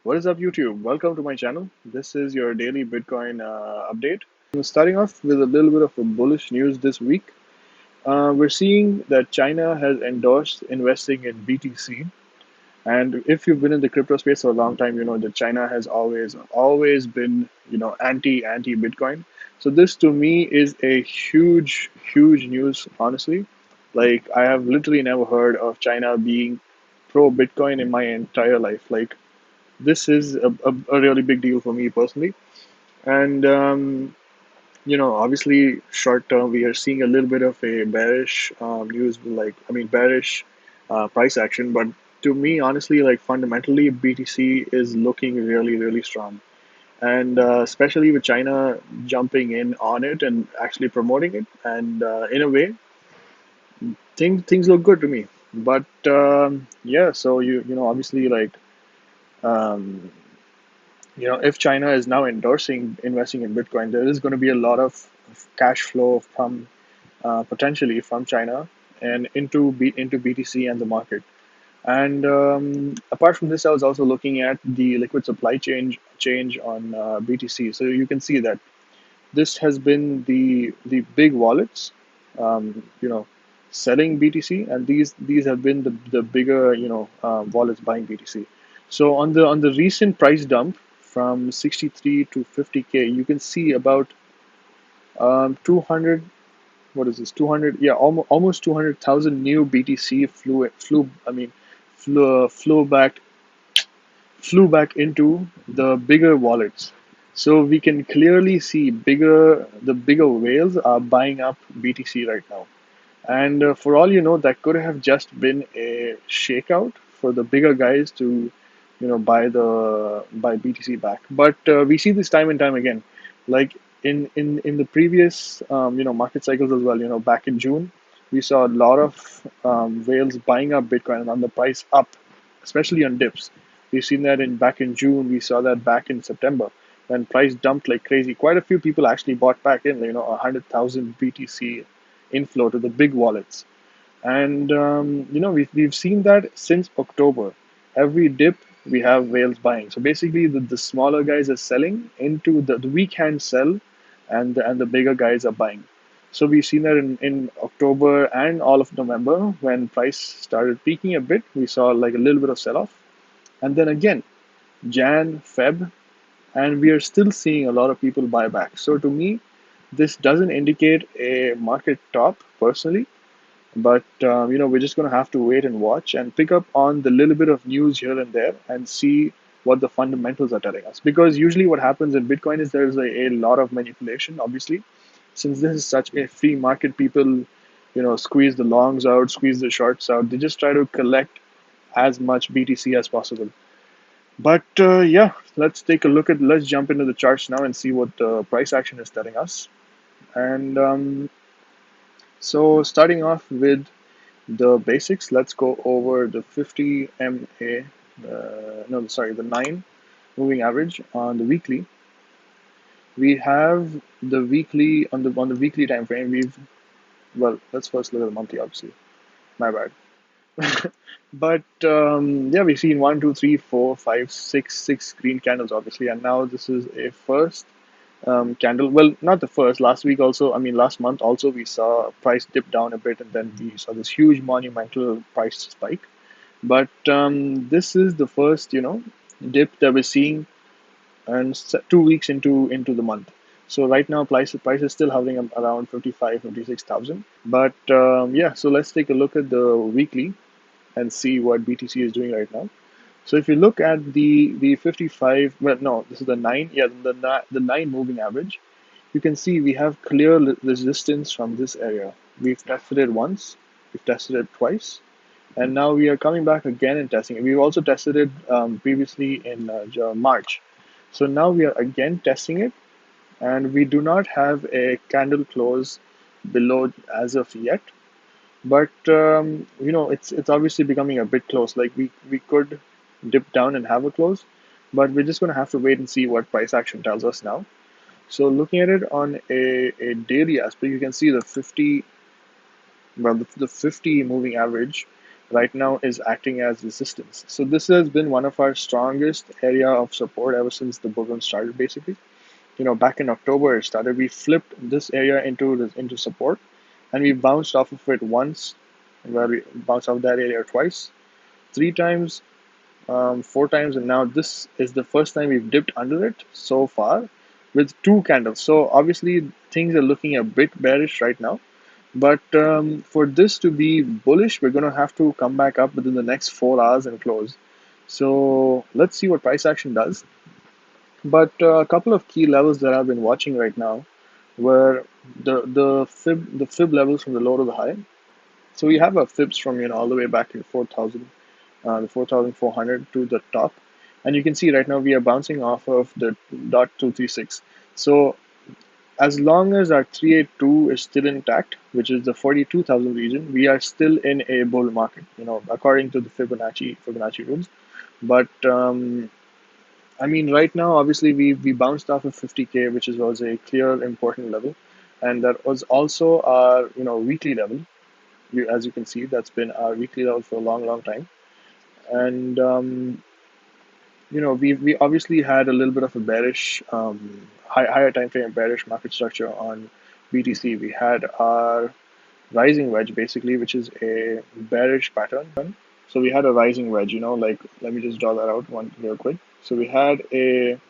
What is up, YouTube? Welcome to my channel. This is your daily Bitcoin update. Starting off with a little bit of a bullish news this week. We're seeing that China has endorsed investing in BTC. And if you've been in the crypto space for a long time, you know that China has always been, anti Bitcoin. So this to me is a huge news, honestly. Like I have literally never heard of China being pro Bitcoin in my entire life. Like this is a really big deal for me personally. And, obviously, short term, we are seeing a little bit of a bearish news, bearish price action. But to me, honestly, like fundamentally, BTC is looking really strong. And especially with China jumping in on it and actually promoting it. And in a way, things look good to me. But yeah, so obviously, like, um, if China is now endorsing investing in Bitcoin, there is going to be a lot of cash flow from potentially from China and into BTC and the market. And apart from this, I was also looking at the liquid supply change on BTC. So you can see that this has been the big wallets, selling BTC, and these have been the bigger wallets buying BTC. So on the recent price dump from 63 to 50K, you can see about 200. What is this? 200? Yeah, almost 200,000 new BTC flew back into the bigger wallets. So we can clearly see the bigger whales are buying up BTC right now. And for all you know, that could have just been a shakeout for the bigger guys to, buy BTC back. But we see this time and time again, like in the previous, market cycles as well. Back in June, we saw a lot of whales buying up Bitcoin and on the price up, especially on dips. We've seen that in back in June. We saw that back in September when price dumped like crazy. Quite a few people actually bought back in, 100,000 BTC inflow to the big wallets. And we've seen that since October. Every dip we have whales buying. So basically, the smaller guys are selling into the weak hand sell, and the bigger guys are buying. So we've seen that in October and all of November when price started peaking a bit. We saw like a little bit of sell off, and then again Jan, Feb, and we are still seeing a lot of people buy back. So to me, this doesn't indicate a market top personally, but we're just going to have to wait and watch and pick up on the little bit of news here and there and see what the fundamentals are telling us. Because usually what happens in Bitcoin is there's a lot of manipulation, obviously. Since this is such a free market, people, squeeze the longs out, squeeze the shorts out. They just try to collect as much BTC as possible. But yeah, let's jump into the charts now and see what the price action is telling us. And so starting off with the basics, let's go over the 50 MA, no, sorry, the 9 moving average on the weekly. We have the weekly on the weekly time frame. Let's first look at the monthly, obviously. My bad. But yeah, we've seen one, two, three, four, five, six green candles, obviously, and now this is a first candle. Well, not the first. Last week also, I mean, last month also, we saw price dip down a bit, and then we saw this huge monumental price spike. But this is the first, dip that we're seeing, and 2 weeks into the month. So right now, price is still hovering around 55, 56,000. But yeah, so let's take a look at the weekly and see what BTC is doing right now. So if you look at the 55, well, no, this is the 9, yeah, the 9 moving average, you can see we have clear resistance from this area. We've tested it once, we've tested it twice, and now we are coming back again and testing it. We've also tested it previously in March. So now we are again testing it, and we do not have a candle close below as of yet. But it's obviously becoming a bit close. Like we could dip down and have a close, but we're just going to have to wait and see what price action tells us now. So looking at it on a daily aspect, you can see the 50 moving average right now is acting as resistance. So this has been one of our strongest area of support ever since the bull run started. Basically, back in October it started. We flipped this area into support, and we bounced off of it once, where we bounced off that area twice, three times, four times, and now this is the first time we've dipped under it so far with two candles. So obviously things are looking a bit bearish right now. But for this to be bullish, we're going to have to come back up within the next 4 hours and close. So let's see what price action does. But a couple of key levels that I've been watching right now were the fib levels from the low to the high. So we have our fibs from all the way back in 4,000, the 4,400 to the top, and you can see right now we are bouncing off of the dot 236. So as long as our 382 is still intact, which is the 42,000 region, we are still in a bull market, according to the Fibonacci rules. But I mean, right now, obviously, we bounced off of 50K, which was a clear important level, and that was also our weekly level. As you can see, that's been our weekly level for a long, long time. And we obviously had a little bit of a bearish, higher time frame bearish market structure on BTC. We had our rising wedge basically, which is a bearish pattern. So we had a rising wedge, like let me just draw that out one real quick. So we had a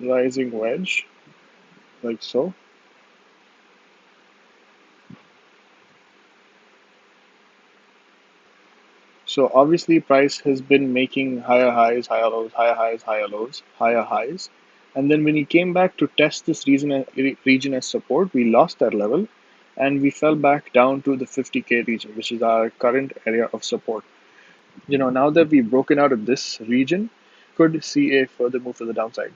rising wedge like so. So obviously price has been making higher highs, higher lows, higher highs, higher lows, higher highs. And then when he came back to test this region as support, we lost that level and we fell back down to the 50K region, which is our current area of support. Now that we've broken out of this region, could see a further move to the downside.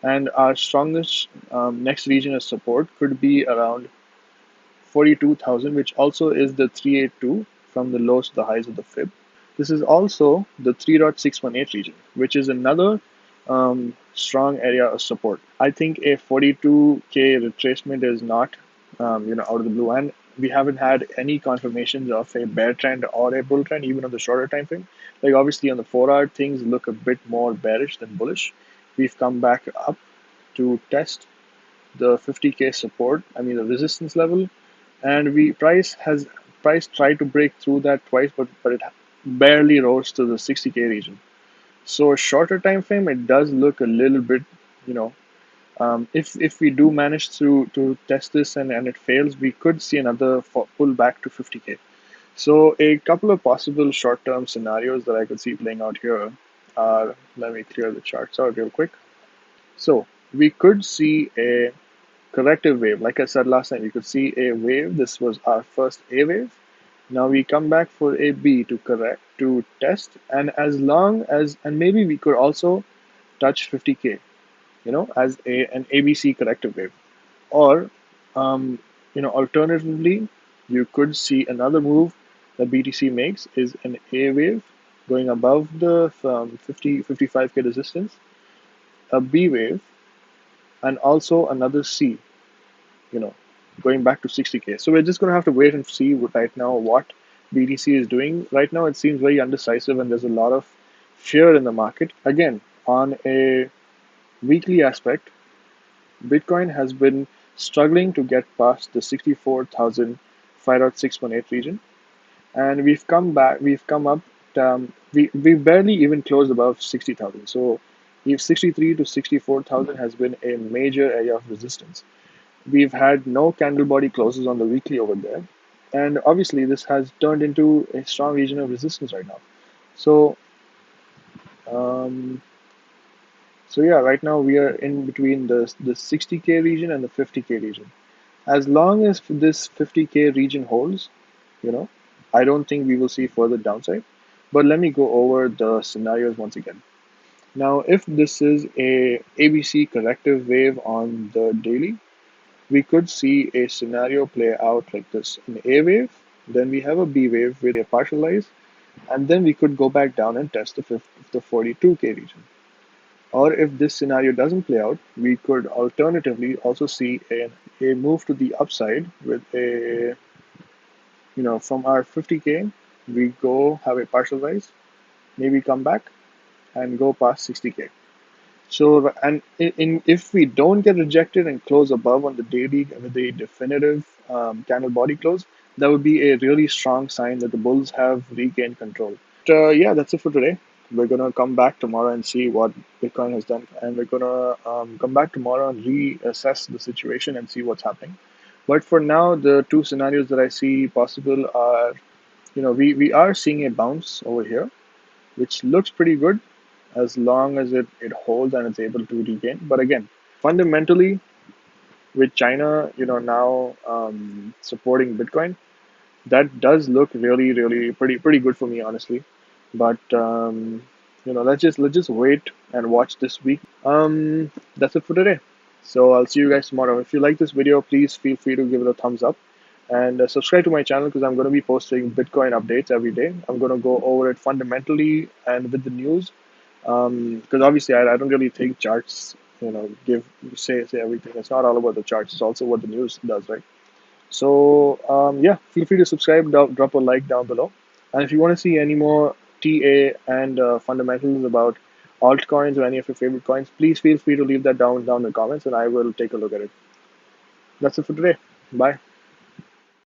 And our strongest next region of support could be around 42,000, which also is the 382 from the lows to the highs of the fib. This is also the 3.618 region, which is another strong area of support. I think a 42K retracement is not, out of the blue, and we haven't had any confirmations of a bear trend or a bull trend, even on the shorter time frame. Like obviously on the 4 hour, things look a bit more bearish than bullish. We've come back up to test the 50K support. I mean the resistance level, and we price tried to break through that twice, but it barely rose to the 60K region. So shorter time frame, it does look a little bit, you know, if we do manage to test this and it fails, we could see another pull back to 50K. So a couple of possible short term scenarios that I could see playing out here are, let me clear the charts out real quick. So we could see a corrective wave. Like I said last time, we could see a wave. This was our first A wave. Now we come back for a B to correct, to test, and as long as, and maybe we could also touch 50K, as an ABC corrective wave. Or, alternatively, you could see another move that BTC makes is an A wave going above the 55K resistance, a B wave, and also another C, you know, going back to 60K. So we're just going to have to wait and see right now what BTC is doing. Right now, it seems very undecisive, and there's a lot of fear in the market. Again, on a weekly aspect, Bitcoin has been struggling to get past the 64,000 5.618 region, and we've come back. We've come up. We barely even closed above 60,000. So, if 63 to 64,000 has been a major area of resistance. We've had no candle body closes on the weekly over there. And obviously, this has turned into a strong region of resistance right now. So, um, so yeah, right now we are in between the 60K region and the 50K region. As long as this 50K region holds, you know, I don't think we will see further downside. But let me go over the scenarios once again. Now, if this is a ABC corrective wave on the daily, we could see a scenario play out like this: an A wave, then we have a B wave with a partial rise, and then we could go back down and test the 42K region. Or if this scenario doesn't play out, we could alternatively also see a move to the upside with a from our 50K, we go have a partial rise, maybe come back and go past 60K. So, and if we don't get rejected and close above on the daily with a definitive candle body close, that would be a really strong sign that the bulls have regained control. Yeah, that's it for today. We're gonna come back tomorrow and see what Bitcoin has done, and we're gonna come back tomorrow and reassess the situation and see what's happening. But for now, the two scenarios that I see possible are, we are seeing a bounce over here, which looks pretty good as long as it holds and it's able to regain. But again, fundamentally, with China, now supporting Bitcoin, that does look really, really pretty good for me, honestly. But let's just wait and watch this week. That's it for today. So I'll see you guys tomorrow. If you like this video, please feel free to give it a thumbs up and subscribe to my channel because I'm going to be posting Bitcoin updates every day. I'm going to go over it fundamentally and with the news because obviously I don't really take charts. Give say everything. It's not all about the charts. It's also what the news does, right? So yeah, feel free to subscribe, drop a like down below, and if you want to see any more TA and fundamentals about altcoins or any of your favorite coins, please feel free to leave that down in the comments, and I will take a look at it. That's it for today. Bye.